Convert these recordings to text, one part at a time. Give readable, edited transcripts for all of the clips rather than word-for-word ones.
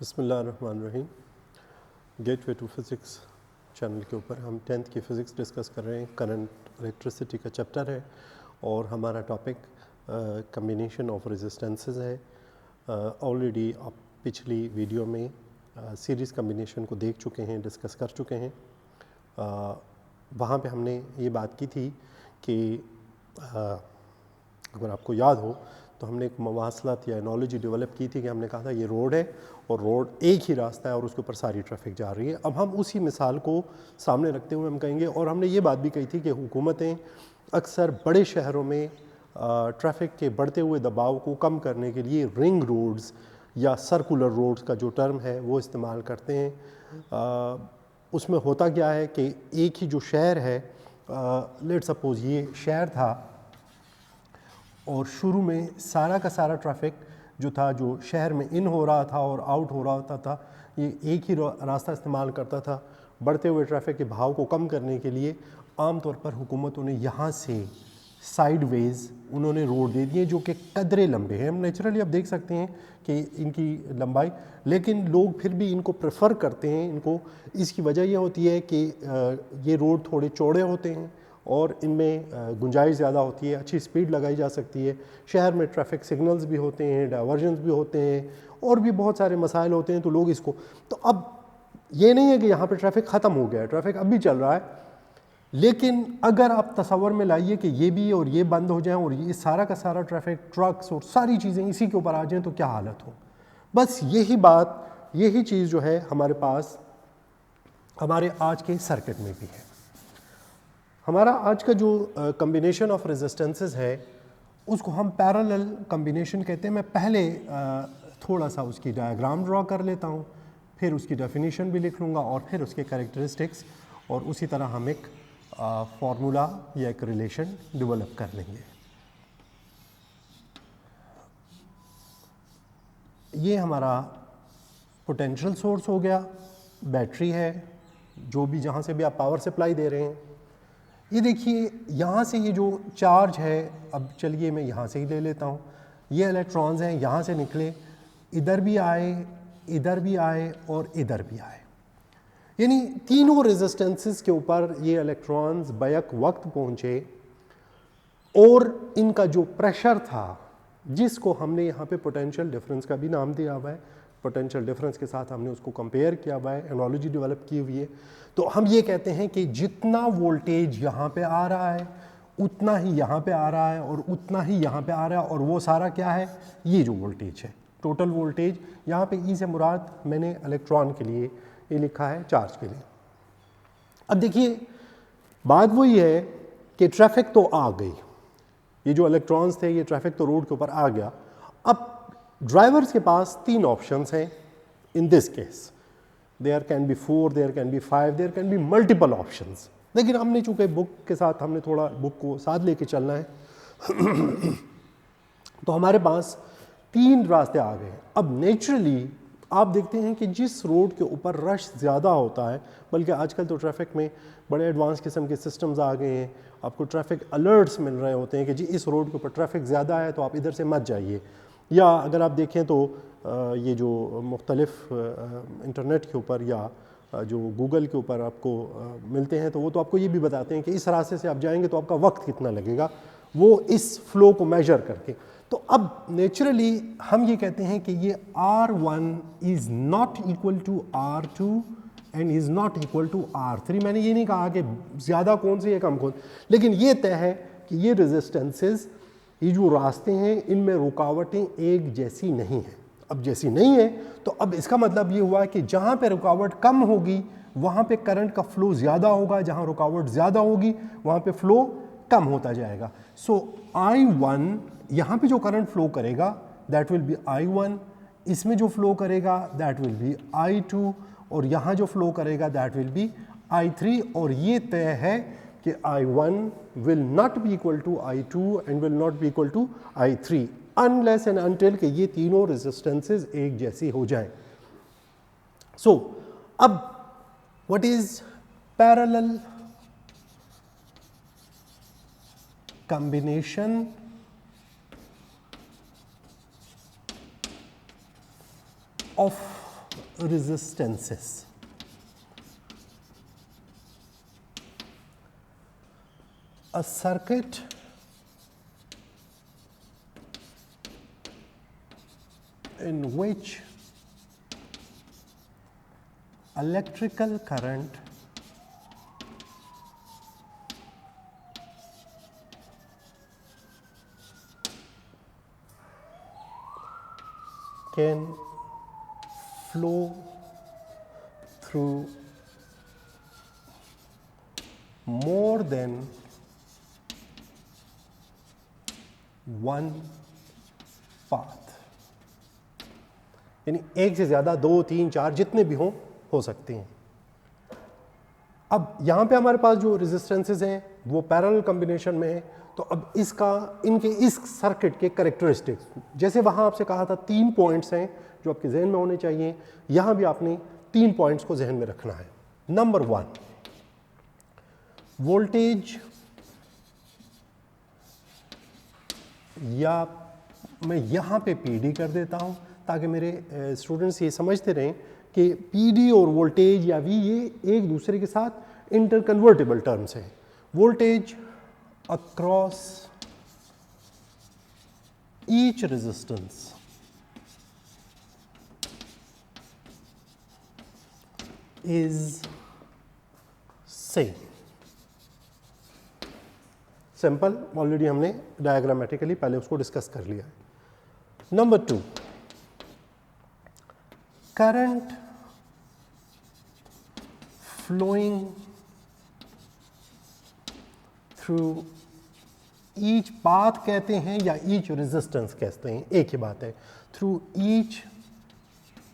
बिस्मिल्लाहिर्रहमानिर्रहीम। Gateway to physics channel के ऊपर हम 10th की फ़िज़िक्स डिस्कस कर रहे हैं। करंट इलेक्ट्रिसिटी का चैप्टर है और हमारा टॉपिक कम्बिनेशन ऑफ रेजिस्टेंसेस है। ऑलरेडी आप पिछली वीडियो में सीरीज़ कम्बिनेशन को देख चुके हैं, डिस्कस कर चुके हैं। वहाँ पे हमने ये बात की थी कि अगर आपको याद हो तो हमने एक मवासलात या एनोलॉजी डेवलप की थी कि हमने कहा था ये रोड है और रोड एक ही रास्ता है और उसके ऊपर सारी ट्रैफिक जा रही है। अब हम उसी मिसाल को सामने रखते हुए हम कहेंगे, और हमने ये बात भी कही थी कि हुकूमतें अक्सर बड़े शहरों में ट्रैफिक के बढ़ते हुए दबाव को कम करने के लिए रिंग रोड्स या सर्कुलर रोड्स का जो टर्म है वो इस्तेमाल करते हैं। उसमें होता क्या है कि एक ही जो शहर है, लेट सपोज ये शहर था और शुरू में सारा का सारा ट्रैफिक जो था, जो शहर में इन हो रहा था और आउट हो रहा होता था, ये एक ही रास्ता इस्तेमाल करता था। बढ़ते हुए ट्रैफिक के बहाव को कम करने के लिए आमतौर पर हुकूमतों ने यहाँ से साइडवेज उन्होंने रोड दे दिए जो कि कदरे लंबे हैं। हम नेचुरली अब देख सकते हैं कि इनकी लंबाई, लेकिन लोग फिर भी इनको प्रेफर करते हैं इनको। इसकी वजह यह होती है कि ये रोड थोड़े चौड़े होते हैं और इनमें गुंजाइश ज़्यादा होती है, अच्छी स्पीड लगाई जा सकती है। शहर में ट्रैफिक सिग्नल्स भी होते हैं, डाइवर्जन्स भी होते हैं और भी बहुत सारे मसाइल होते हैं, तो लोग इसको, तो अब ये नहीं है कि यहाँ पे ट्रैफिक ख़त्म हो गया है, ट्रैफिक अब भी चल रहा है। लेकिन अगर आप तसव्वुर में लाइए कि ये भी और ये बंद हो जाएं और ये सारा का सारा ट्रैफिक, ट्रक्स और सारी चीज़ें इसी के ऊपर आ जाएं तो क्या हालत हो। बस यही बात, यही चीज़ जो है हमारे पास हमारे आज के सर्किट में भी है। हमारा आज का जो कम्बिनेशन ऑफ रेजिस्टेंसेस है उसको हम पैरेलल कम्बिनेशन कहते हैं। मैं पहले थोड़ा सा उसकी डायग्राम ड्रॉ कर लेता हूँ, फिर उसकी डेफिनेशन भी लिख लूँगा और फिर उसके कैरेक्टरिस्टिक्स, और उसी तरह हम एक फार्मूला या एक रिलेशन डेवलप कर लेंगे। ये हमारा पोटेंशियल सोर्स हो गया, बैटरी है, जो भी जहाँ से भी आप पावर सप्लाई दे रहे हैं। ये देखिए यहाँ से ये जो चार्ज है, अब चलिए मैं यहाँ से ही ले लेता हूँ। ये इलेक्ट्रॉन्स हैं, यहाँ से निकले, इधर भी आए, इधर भी आए और इधर भी आए। यानी तीनों रेजिस्टेंसेस के ऊपर ये इलेक्ट्रॉन्स बैक वक्त पहुँचे और इनका जो प्रेशर था, जिसको हमने यहाँ पे पोटेंशियल डिफरेंस का भी नाम दिया हुआ है, पोटेंशियल डिफरेंस के साथ हमने उसको कंपेयर किया हुआ है, एनोलॉजी डेवलप की हुई है। तो हम ये कहते हैं कि जितना वोल्टेज यहाँ पे आ रहा है उतना ही यहाँ पे आ रहा है और उतना ही यहाँ पे आ रहा है, और वो सारा क्या है, ये जो वोल्टेज है, टोटल वोल्टेज। यहाँ पे ई से मुराद मैंने इलेक्ट्रॉन के लिए ये लिखा है, चार्ज के लिए। अब देखिए बात वही है कि ट्रैफिक तो आ गई, ये जो इलेक्ट्रॉन्स थे, ये ट्रैफिक तो रोड के ऊपर आ गया। अब ड्राइवर्स के पास तीन ऑप्शंस हैं in this case. There can be 4, there can be 5, there can be multiple options. लेकिन हमने चूंकि बुक के साथ हमने थोड़ा बुक को साथ लेके चलना है तो हमारे पास तीन रास्ते आ गए। अब नेचुरली आप देखते हैं कि जिस रोड के ऊपर रश ज़्यादा होता है, बल्कि आजकल तो ट्रैफिक में बड़े एडवांस किस्म के सिस्टम्स आ गए हैं, आपको ट्रैफिक अलर्ट्स मिल रहे होते हैं कि जी इस रोड के ऊपर ट्रैफिक ज़्यादा है तो आप इधर से मत जाइए। या अगर आप देखें तो ये जो मुख्तलिफ इंटरनेट के ऊपर या जो गूगल के ऊपर आपको मिलते हैं, तो वो तो आपको ये भी बताते हैं कि इस रास्ते से आप जाएंगे तो आपका वक्त कितना लगेगा, वो इस फ्लो को मेजर करके। तो अब नेचुरली हम ये कहते हैं कि ये R1 is not equal to R2 and is not equal to R3। मैंने ये नहीं कहा कि ज़्यादा कौन से या कम कौन, लेकिन ये तय है कि ये रेजिस्टेंसेस, ये जो रास्ते हैं, इनमें रुकावटें एक जैसी नहीं हैं। अब जैसी नहीं है तो अब इसका मतलब ये हुआ कि जहाँ पे रुकावट कम होगी वहाँ पे करंट का फ्लो ज़्यादा होगा, जहाँ रुकावट ज़्यादा होगी वहाँ पे फ्लो कम होता जाएगा। सो I1, यहाँ पे जो करंट फ्लो करेगा दैट विल बी I1, इसमें जो फ्लो करेगा दैट विल बी I2, और यहाँ जो फ्लो करेगा दैट विल बी I3। और ये तय है कि I1 will not be equal to I2 and will not be equal to I3 unless and until कि ये तीनों रेजिस्टेंसेस एक जैसी हो जाएं। सो अब what is parallel combination of resistances. A circuit in which electrical current can flow through more than one path, यानी एक से ज़्यादा, 2, 3, 4 जितने भी हो सकते हैं। अब यहाँ पे हमारे पास जो रेजिस्टेंसेस हैं वो पैरेलल कॉम्बिनेशन में है, तो अब इनके इस सर्किट के कैरेक्टरिस्टिक्स, जैसे वहाँ आपसे कहा था 3 पॉइंट्स हैं जो आपके जहन में होने चाहिए, यहाँ भी आपने 3 पॉइंट्स को जहन में रखना है। नंबर 1, वोल्टेज, या मैं यहाँ पे PD कर देता हूँ ताकि मेरे स्टूडेंट्स ये समझते रहें कि PD और वोल्टेज या V ये एक दूसरे के साथ इंटरकन्वर्टेबल टर्म्स हैं। Voltage across each resistance is same. Simple, already हमने डायग्रामेटिकली पहले उसको डिस्कस कर लिया है। Number 2, current flowing through each path कहते हैं या ईच रेजिस्टेंस कहते हैं, एक ही बात है। Through each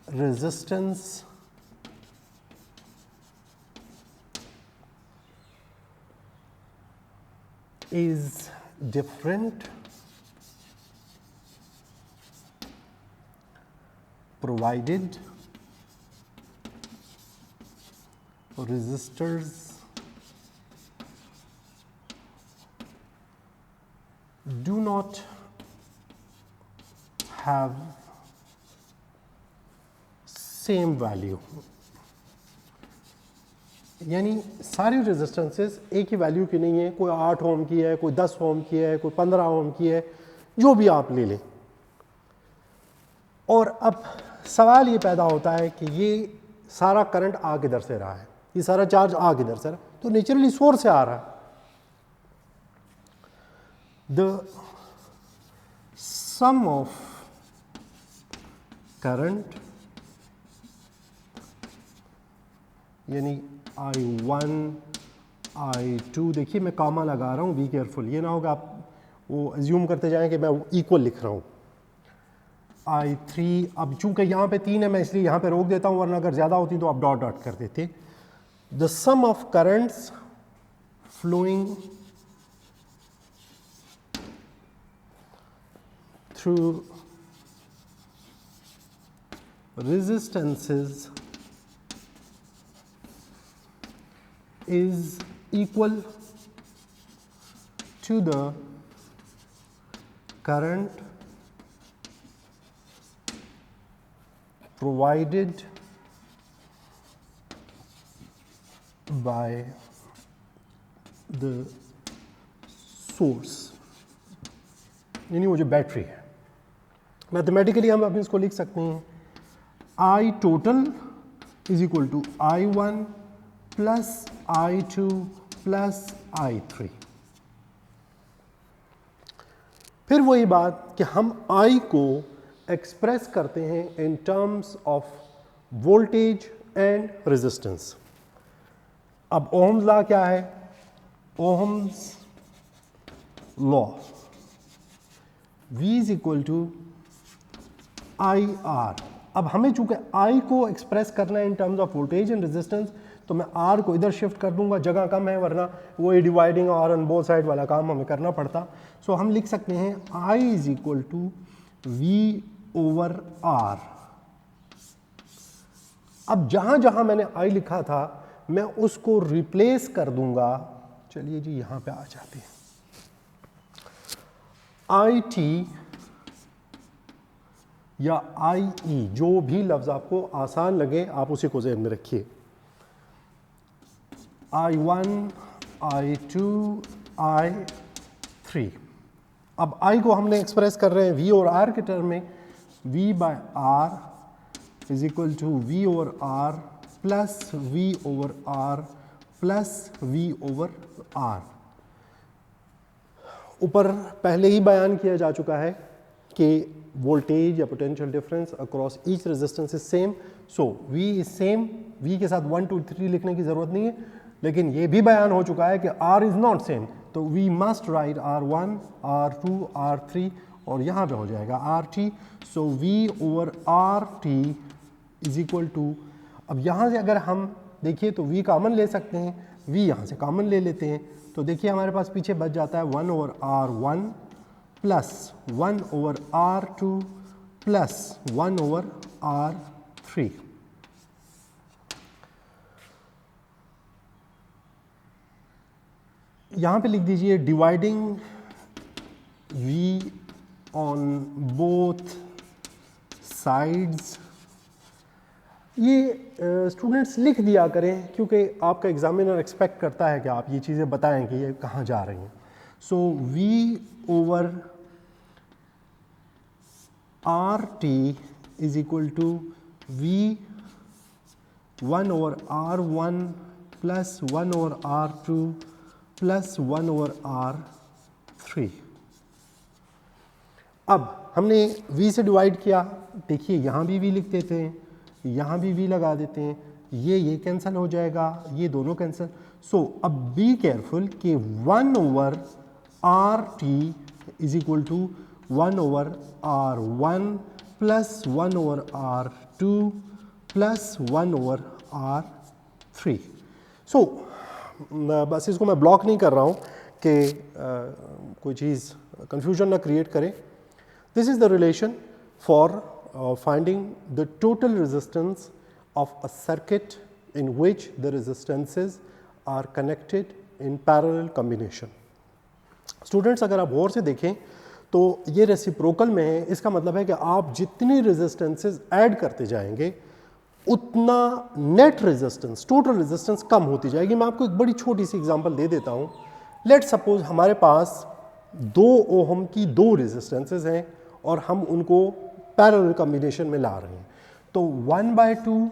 resistance is different provided resistors do not have same value, यानी सारी रेजिस्टेंसेस एक ही वैल्यू की नहीं है, कोई 8 ओम की है, कोई 10 ओम की है, कोई 15 ओम की है, जो भी आप ले लें। और अब सवाल ये पैदा होता है कि ये सारा करंट आ किधर से रहा है, ये सारा चार्ज आ किधर से रहा है, तो नेचुरली सोर्स से आ रहा है। द सम ऑफ करंट यानी I1 I2, देखिए मैं कॉमा लगा रहा हूँ, बी केयरफुल, ये ना होगा आप वो एज्यूम करते जाएं कि मैं इक्वल लिख रहा हूँ। I3, अब चूंकि यहाँ पे 3 है मैं इसलिए यहाँ पे रोक देता हूँ, वरना अगर ज़्यादा होती तो आप डॉट डॉट कर देते। The sum of currents flowing through resistances is equal to the current provided by the source, यानी वो जो बैटरी है। मैथमेटिकली हम अपने इसको लिख सकते हैं I total is equal to I1 plus I2 plus I3। फिर वही बात कि हम I को एक्सप्रेस करते हैं in terms of voltage and resistance. अब ओम्स लॉ क्या है? Ohm's law, V is equal to IR। अब हमें चूंकि I को एक्सप्रेस करना है in terms of voltage and resistance, तो मैं R को इधर शिफ्ट कर दूंगा, जगह कम है, वरना वो डिवाइडिंग और ऑन बोथ साइड वाला काम हमें करना पड़ता। सो हम लिख सकते हैं I is equal to V over R। अब जहां जहां मैंने I लिखा था मैं उसको रिप्लेस कर दूंगा। चलिए जी यहां पे आ जाते हैं। IT या आई ई, जो भी लफ्ज़ आपको आसान लगे आप उसी को ज़हन में रखिए। I1, I2, I3। अब I को हमने एक्सप्रेस कर रहे हैं V और R के टर्म में। V by R is equal to V over R plus V over R plus V over R। ऊपर पहले ही बयान किया जा चुका है कि वोल्टेज या potential difference across each resistance is same, so V is same. V के साथ 1 2 3 लिखने की ज़रूरत नहीं है, लेकिन ये भी बयान हो चुका है कि R इज़ नॉट सेम, तो we must write R1, R2, R3 और यहाँ पे हो जाएगा RT। So V over RT is equal to, अब यहाँ से अगर हम देखिए तो V कॉमन ले सकते हैं, V यहाँ से कॉमन ले लेते हैं, तो देखिए हमारे पास पीछे बच जाता है 1 over R1 plus 1 over R2 plus 1 over R3। यहाँ पे लिख दीजिए dividing V on both sides. ये स्टूडेंट्स लिख दिया करें क्योंकि आपका एग्जामिनर एक्सपेक्ट करता है कि आप ये चीज़ें बताएं कि ये कहाँ जा रही हैं। So V over RT is equal to V 1 over R1 plus 1 over R2 plus 1 over R3। अब हमने V से डिवाइड किया, देखिए यहाँ भी V लिख देते हैं, यहाँ भी V लगा देते हैं, ये कैंसिल हो जाएगा, ये दोनों कैंसिल। सो अब बी केयरफुल कि 1 over RT is equal to 1 over R1 plus 1 over R2 plus 1 over R3। So बस इसको मैं ब्लॉक नहीं कर रहा हूँ कि कोई चीज़ कंफ्यूजन ना क्रिएट करे। This is the relation for finding the total resistance of a circuit in which the resistances are connected in parallel combination। Students अगर आप गौर से देखें तो ये रेसिप्रोकल में है, इसका मतलब है कि आप जितनी रेजिस्टेंसेस ऐड करते जाएंगे उतना नेट रेजिस्टेंस, टोटल रेजिस्टेंस कम होती जाएगी। मैं आपको एक बड़ी छोटी सी एग्जांपल दे देता हूँ। लेट सपोज हमारे पास 2 ओहम की 2 रेजिस्टेंसेस हैं और हम उनको पैरेलल कॉम्बिनेशन में ला रहे हैं, तो 1/2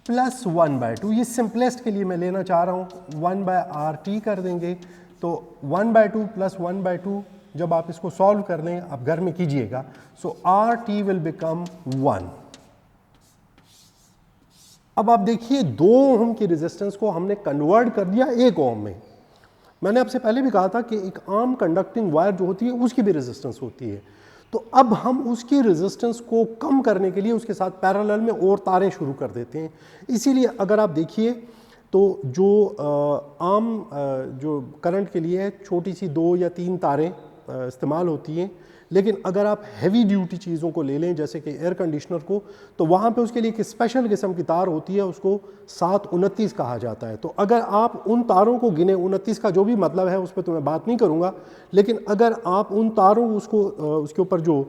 प्लस 1/2, ये सिंपलेस्ट के लिए मैं लेना चाह रहा हूँ 1/RT कर देंगे। तो 1/2 प्लस 1/2 जब आप इसको सॉल्व कर लें, आप घर में कीजिएगा, सो RT विल बिकम 1। अब आप देखिए 2 ओम की रेजिस्टेंस को हमने कन्वर्ट कर दिया 1 ओम में। मैंने आपसे पहले भी कहा था कि एक आम कंडक्टिंग वायर जो होती है उसकी भी रेजिस्टेंस होती है, तो अब हम उसकी रेजिस्टेंस को कम करने के लिए उसके साथ पैरेलल में और तारें शुरू कर देते हैं। इसीलिए अगर आप देखिए तो जो आम जो करंट के लिए छोटी सी 2 या 3 तारें इस्तेमाल होती हैं, लेकिन अगर आप हैवी ड्यूटी चीज़ों को ले लें जैसे कि एयर कंडीशनर को, तो वहाँ पे उसके लिए एक स्पेशल किस्म की तार होती है, उसको 729 कहा जाता है। तो अगर आप उन तारों को गिने, 29 का जो भी मतलब है उस पर तो मैं बात नहीं करूँगा, लेकिन अगर आप उन तारों उसको उसके ऊपर जो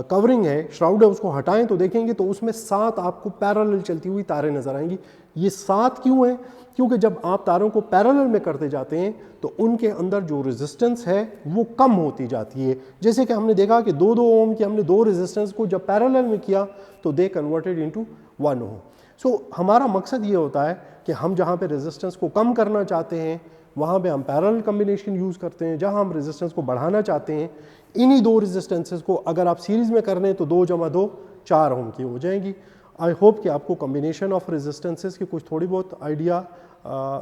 कवरिंग है, श्राउड है, उसको हटाएं तो देखेंगे तो उसमें 7 आपको पैरेलल चलती हुई तारें नज़र आएंगी। ये 7 क्यों हैं? क्योंकि जब आप तारों को पैरेलल में करते जाते हैं तो उनके अंदर जो रेजिस्टेंस है वो कम होती जाती है। जैसे कि हमने देखा कि 2-2 ओम की हमने 2 रेजिस्टेंस को जब पैरेलल में किया तो दे कन्वर्टेड इनटू 1 ओम। सो हमारा मकसद ये होता है कि हम जहाँ पे रेजिस्टेंस को कम करना चाहते हैं वहाँ पे हम पैरेलल कॉम्बिनेशन यूज़ करते हैं, जहाँ हम रेजिस्टेंस को बढ़ाना चाहते हैं इन्हीं 2 रेजिस्टेंसेस को अगर आप सीरीज़ में कर लें तो 2 × 2 4 ओम की हो जाएंगी। आई होप कि आपको कॉम्बिनेशन ऑफ रेजिस्टेंसेस की कुछ थोड़ी बहुत आइडिया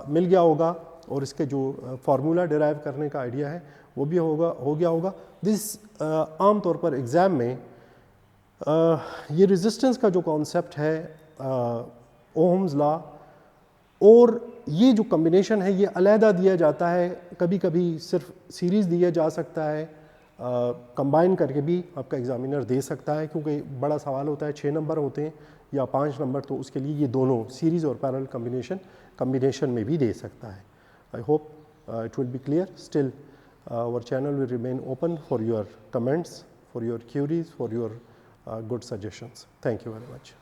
मिल गया होगा और इसके जो फार्मूला डिराइव करने का आइडिया है वो भी हो गया होगा। दिस आम तौर पर एग्ज़ाम में ये रेजिस्टेंस का जो कॉन्सेप्ट है ओहम्स लॉ और ये जो कॉम्बिनेशन है ये अलहदा दिया जाता है, कभी कभी सिर्फ सीरीज़ दिया जा सकता है, कंबाइन करके भी आपका एग्ज़ामिनर दे सकता है क्योंकि बड़ा सवाल होता है, 6 नंबर होते हैं या 5 नंबर, तो उसके लिए ये दोनों सीरीज़ और पैरेलल कॉम्बिनेशन में भी दे सकता है। I hope it will be clear. Still our channel will remain open for your comments, for your queries, for your good suggestions. Thank you very much.